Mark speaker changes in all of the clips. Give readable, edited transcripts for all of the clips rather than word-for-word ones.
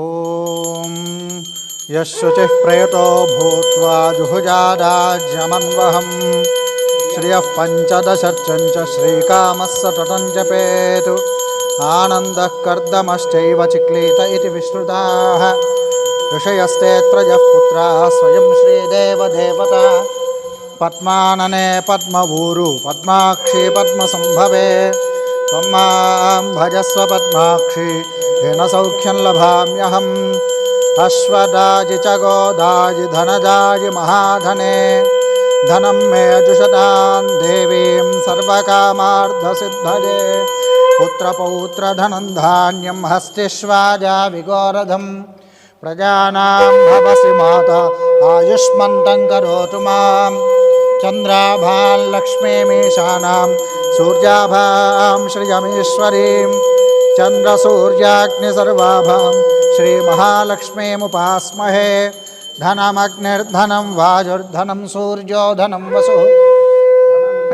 Speaker 1: ఓం యశుచిః ప్రయతో భూత్వా జుహుజారాజ్యమన్వహం శ్రియః పంచదశర్చంచ శ్రీకామः సతతం జపేతు ఆనందః కర్దమశ్చైవ చిక్లీత ఇతి విశ్రుతాః ఋషయస్తేత్రయః పుత్రాः స్వయం శ్రీదేవదేవత పద్మాననే పద్మవూరు పద్మాక్షి పద్మసంభవే త్వం మాం భజస్వ పద్మాక్షి येन सौख्यं लभाम्यहम् अश्वदाजि च गोदाजि धनदाजि महाधने धनं मे जुषतां देवीं सर्वकामार्थसिद्धये पुत्रपौत्रधनं धान्यं हस्तिष्वाजा विगोरधं प्रजानां भवसि माता आयुष्मन्तं करोतु मां चन्द्राभां लक्ष्मीमीशानां सूर्याभां श्रियमीश्वरीं चन्द्रसूर्याग्निसर्वाभां श्रीमहालक्ष्मीमुपास्महे धनमग्निर्धनं वायुर्धनं सूर्यो धनं वसुः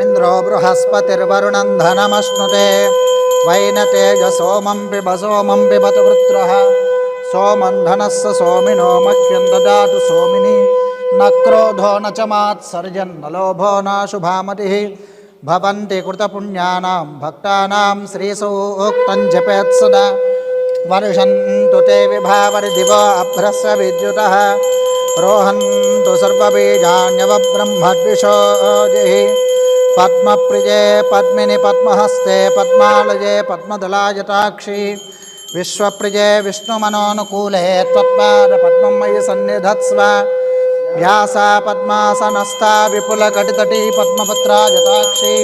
Speaker 1: इन्द्रो बृहस्पतिर्वरुणं धनमश्नुते वैनतेजसोमं पिब सोमं पिबतु वृत्रः सोमं धनस्य सोमिनो मह्यं ददातु सोमिनि न क्रोधो न च मात्सर्जन् न लोभो न शुभामतिः भवन्ति कृतपुण्यानां भक्तानां श्रीसूक्तं जपेत् सदा वर्षन्तु ते विभावरिदिवो अभ्रस्य विद्युतः रोहन्तु सर्वबीजान्यवब्रह्मद्विषोजिः पद्मप्रिये पद्मिनि पद्महस्ते पद्मालये पद्मदलायताक्षी विश्वप्रिये विष्णुमनोनुकूले त्वत्पादपद्मं मयि सन्निधत्स्व व्यासा पद्मासनस्था विपुलकटितटी पद्मपत्रा जटाक्षी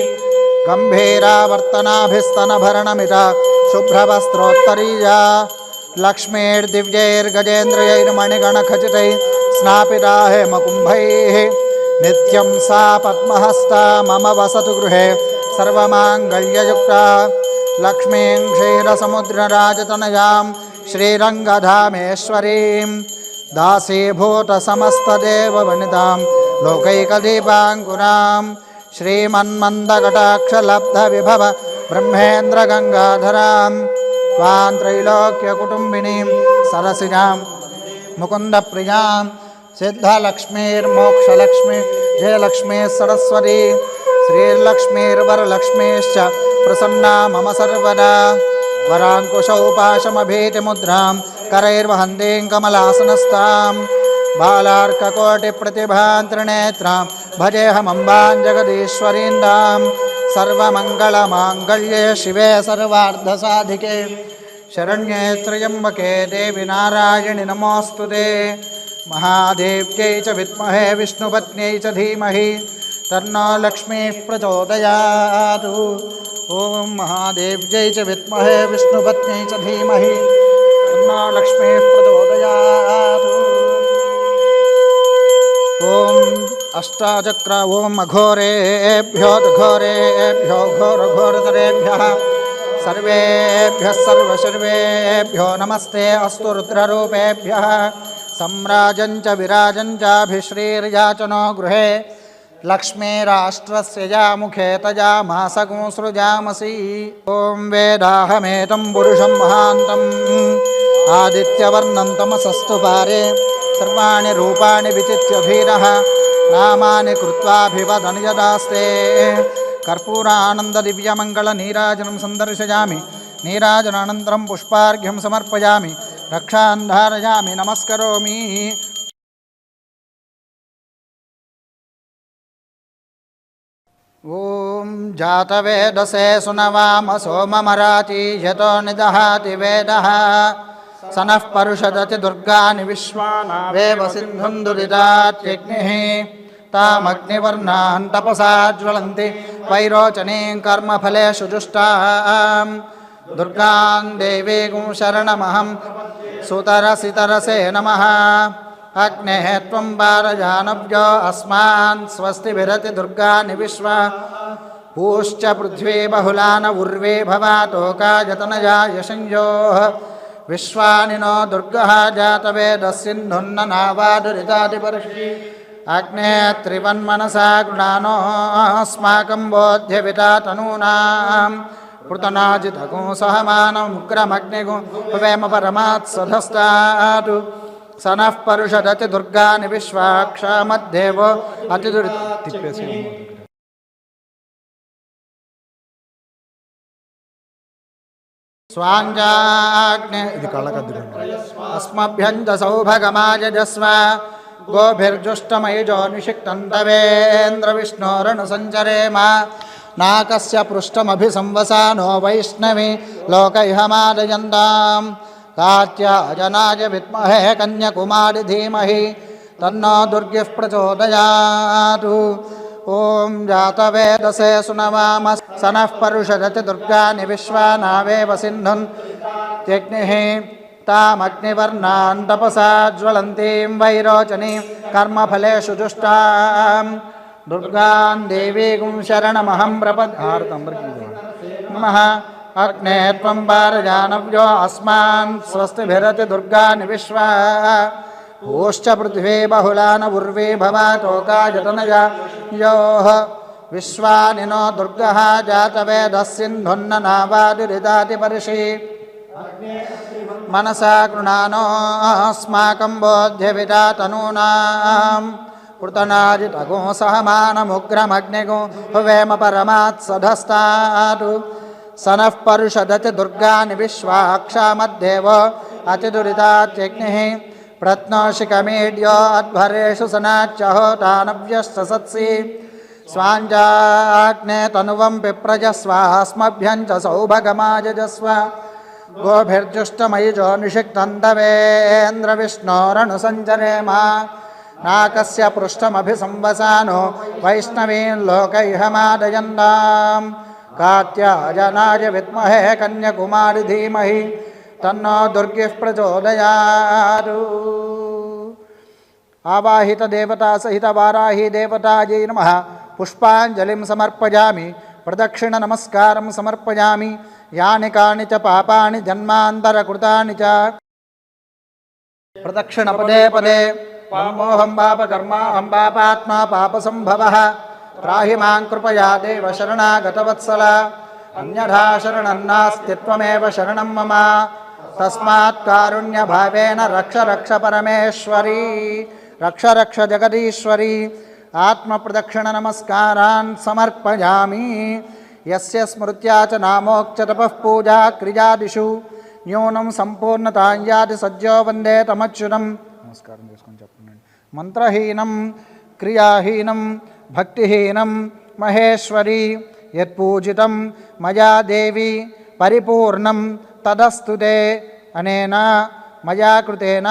Speaker 1: गम्भीरावर्तनाभिस्तनभरणमिता शुभ्रवस्त्रोत्तरीया लक्ष्मीर्दिव्यैर्गजेन्द्रयैर्मणिगणखचितैः स्नापिता हेमकुम्भैः नित्यं सा पद्महस्ता मम वसतु गृहे सर्वमाङ्गल्ययुक्ता लक्ष्मीं क्षीरसमुद्रराजतनयां श्रीरङ्गधामेश्वरीं दासीभूतसमस्तदेववनितां लोकैकदीपाङ्कुरां श्रीमन्मन्दकटाक्षलब्धविभव ब्रह्मेन्द्रगङ्गाधरां त्वां त्रैलोक्यकुटुम्बिनीं सरसिजां मुकुन्दप्रियां सिद्धलक्ष्मीर्मोक्षलक्ष्मी जयलक्ष्मी सरस्वती श्रीर्लक्ष्मीर्वरलक्ष्मीश्च प्रसन्ना मम सर्वदा वराङ्कुशौपाशमभीतिमुद्रां करैर्वहन्तीं कमलासनस्तां बालार्ककोटिप्रतिभां त्रिनेत्रां भजेऽहमम्बां जगदीश्वरीन्दां सर्वमङ्गलमाङ्गल्ये शिवे सर्वार्धसाधिके शरण्ये त्र्यम्बके देवि नारायणि नमोऽस्तु ते महादेव्यै च विद्महे विष्णुपत्न्यै च धीमहि तन्नो लक्ष्मीः प्रचोदयात् ॐ महादेव्यै च विद्महे विष्णुपत्न्यै च धीमहि तन्नो लक्ष्मीः प्रचोदयात् ॐ अष्टाचक्र ॐ अघोरेभ्यो घोरेभ्यो घोरघोरतरेभ्यः सर्वेभ्यः सर्वशर्वेभ्यो नमस्ते अस्तु रुद्ररूपेभ्यः सम्राजं च विराजं चाभिश्रीर्याचनो गृहे लक्ष्मीराष्ट्रस्य यामुखे तजामासगं सृजामसि ॐ वेदाहमेतं पुरुषं महान्तम् आदित्यवर्णं तमसस्तु पारे सर्वाणि रूपाणि विचित्य धीरः नामानि कृत्वाभिवदन् यदास्ते कर्पूरानन्ददिव्यमङ्गलनीराजनं सन्दर्शयामि नीराजनानन्तरं पुष्पार्घ्यं समर्पयामि रक्षान् धारयामि नमस्करोमि ॐ जातवेदसे सुनवाम सोममराति यतो निदहाति वेदः सनः परुषदति दुर्गानि विश्वानावेव सिन्धुं दुरितात्यग्निः तामग्निवर्णान् तपसा ज्वलन्ति वैरोचनीं कर्मफलेषु जुष्टां दुर्गां देवीं शरणमहं सुतरसितरसे नमः अग्नेः त्वं वारजानव्यो अस्मान् स्वस्तिभिरति दुर्गानि विश्वा पूश्च पृथ्वी बहुलान उर्वे भवातोकायतनया यशंयोः विश्वानि नो दुर्गः जातवेदस्सिन्धुन्न नावादुरितादिपर्षि अग्ने त्रिवन्मनसा गृणानो अस्माकं बोध्यविता तनूनां पृतनाजितगो सहमानमुग्रमग्निगो वेम परमात्सधस्तातु स नः परुषदति दुर्गानि विश्वाक्षामद्देव अतिदुरितिप्यसि स्वाञ्जाग्ने इति कळकद्दु अस्मभ्यं च सौभगमायजस्व गोभिर्जुष्टमयिजो निषिक्तन्तवेन्द्रविष्णोरनुसञ्चरेम नाकस्य पृष्ठमभिसंवसानो वैष्णवी लोकैहमादयन्तां कात्यायनाय विद्महे कन्याकुमारी धीमहि तन्नो दुर्गिः प्रचोदयातु ॐ जातवेदसे सुनवाम स नः परुषदति दुर्गानि विश्वानावेव सिन्धुन् त्यग्निः तामग्निवर्णान् तपसा ज्वलन्तीं वैरोचनीं कर्मफलेषु जुष्टां दुर्गां देवीं शरणमहं प्रपद्ये नमः अग्ने त्वं पारजानव्यो अस्मान् स्वस्तिभिरति दुर्गानि विश्वा ओश्च पृथिवी बहुलान उर्वी भवातोकायतनया योः विश्वानि नो दुर्गः जातवेदः सिन्धुन्ननावादिरिदाति पर्षि मनसा कृणानोऽस्माकं बोध्यविदा तनूनां पृतनाजितगो सहमानमुग्रमग्निगो हुवेम परमात्सधस्तातु स नः परुषदति दुर्गानि विश्वाक्षामद्देव अतिदुरितात्यग्निः प्रत्नोषिकमीड्यो अध्वरेषु सनाच्यहोतानव्यश्च स्वाञ्जाग्ने तनुवं पिप्रजस्वास्मभ्यं च सौभगमायजस्व गोभिर्जुष्टमयिजो निषिक्तन्तवेन्द्रविष्णोरनुसञ्चरेम नाकस्य पृष्ठमभिसंवसानो वैष्णवीं लोकैहमादयन्तां कात्यायनाय विद्महे कन्याकुमारी धीमहि तन्नो दुर्गिः प्रचोदयातु आवाहित देवता सहित वाराही देवतायै नमः पुष्पाञ्जलिं समर्पयामि प्रदक्षिण नमस्कारं समर्पयामि यानि कानि च पापानि जन्मान्तरकृतानि च प्रदक्षिण पदे पदे पामोहं पापकर्माहं पापात्मा पापसंभवः त्राहि मां कृपया देव शरणागतवत्सल अन्यथा शरणं नास्ति त्वमेव शरणं मम तस्मात् कारुण्यभावेन रक्ष रक्ष परमेश्वरी रक्ष रक्ष जगदीश्वरी आत्मप्रदक्षिण नमस्कारान् समर्पयामि यस्य स्मृत्या च नामोक्च तपः पूजा क्रियादिषु न्यूनं संपूर्णतां याति सज्जो वन्दे तमच्युतं नमस्कारं చేసుకొని చెప్పండి మంత్రహీనం క్రియాహీనం భక్తిహీనం మహేశ్వరి యత్పూజితం మయా దేవి పరిపూర్ణం తదస్తుతే అనేన మయా కృతేన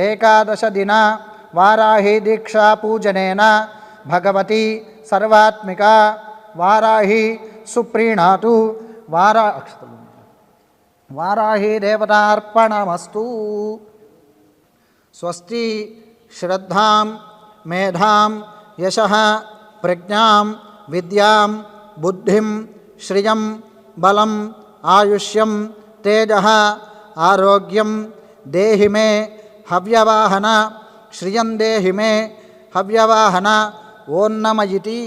Speaker 1: ఏకాదశ దిన వారాహి దీక్షా పూజనేన భగవతి సర్వాత్మిక వారాహి సుప్రీణాతు వారాహి దేవతార్పణమస్తు స్వస్తి శ్రద్ధాం మేధాం యశః ప్రజ్ఞాం విద్యాం బుద్ధిం శ్రియం బలం ఆయుష్యం తేజః ఆరోగ్యం దేహి మే హవ్యవాహన శ్రియం దేహి మే హవ్యవాహన ఓం నమ ఇతి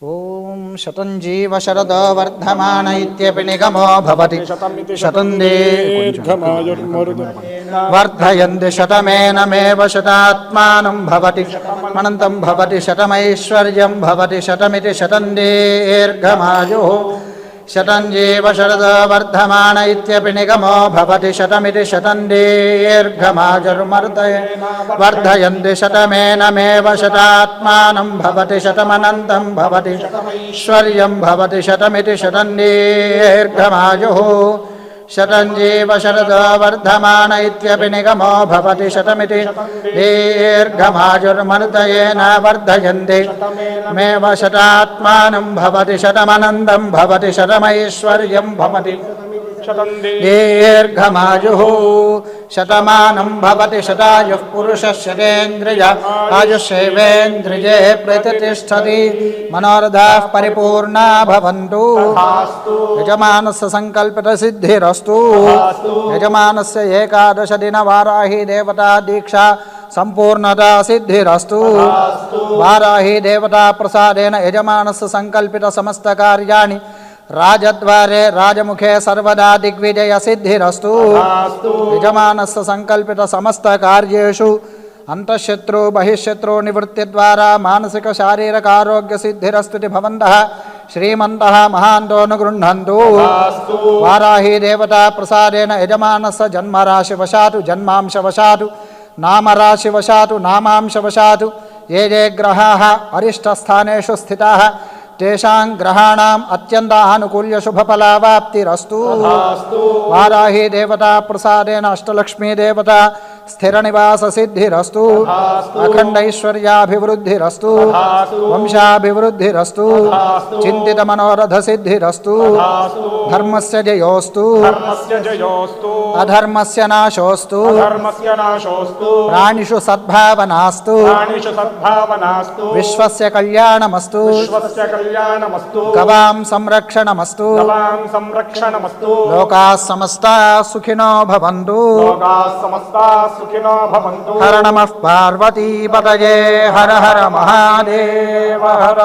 Speaker 1: ఓం శతం జీవ శరదో వర్ధమాన ఇత్యపి నిగమో భవతి శతం వర్ధయంతి శతమేనమేవ శతాత్మానం భవతి అనంతం భవతి శతమైశ్వర్యం భవతి శతమితి శతం దీర్ఘమాయుః శతం జీవ శరదో వర్ధమాన ఇత్యపి నిగమో భవతి శతమితి శతం దీర్ఘమాయుర్వర్ధయంతి శతమేనమేవ శతాత్మానం భవతి శతమనంతం భవతి ఐశ్వర్యం భవతి శతమితి శతం దీర్ఘమాయుః శతం జీవ శరదో వర్ధమాన ఇత్యపి నిగమో భవతి శతమితి దీర్ఘమాయుర్మరుతయేన వర్ధయంతి మేవ శతాత్మానం భవతి శతమనంతం భవతి శతమైశ్వర్యం భవతి दीर्घमायुः शतमानं भवति शतायुः पुरुषः शतेन्द्रिय आयुष्येवेन्द्रिये प्रतिष्ठति मनोरथाः परिपूर्णा भवन्तु यजमानस्य संकल्पितसिद्धिरस्तु यजमानस्य एकादश दिन वाराही देवता दीक्षा संपूर्णता सिद्धिरस्तु वाराही देवता प्रसादेन यजमानस्य संकल्पित समस्त कार्याणि राजद्वारे राजमुखे सर्वदा दिग्विजय सिद्धिरस्तु यजमानस्य संकल्पित समस्त कार्येषु अंतःशत्रु बहिःशत्रु निवृत्ति द्वारा मानसिक शारीरिक आरोग्य सिद्धिरस्तु भवन्तः श्रीमन्तः महान्तो अनुगृह्णन्तु वाराही देवता प्रसादेन यजमानस्य जन्मराशिवशातु जन्मांशवशातु नामराशिवशातु नामांशवशातु ये ये ग्रहाः अरिष्टस्थानेषु स्थिताः तेषां ग्रहाणाम् अत्यन्तानुकूल्य शुभफलावाप्तिरस्तु वाराही देवता प्रसादेन अष्टलक्ष्मी देवता स्थिरनिवास सिद्धिरस्तु अखंड ऐश्वर्याभिवृद्धिरस्तु वंशाभिवृद्धिरस्तु चिंतित मनोरथ सिद्धिरस्तु धर्मस्य जयोस्तु अधर्मस्य नाशोस्तु प्राणिषु सद्भावनास्तु विश्वस्य कल्याणमस्तु गवां संरक्षणमस्तु लोकाः समस्ताः सुखिनो भवन्तु हर नमः पार्वती पतये हर हर महादेव हर।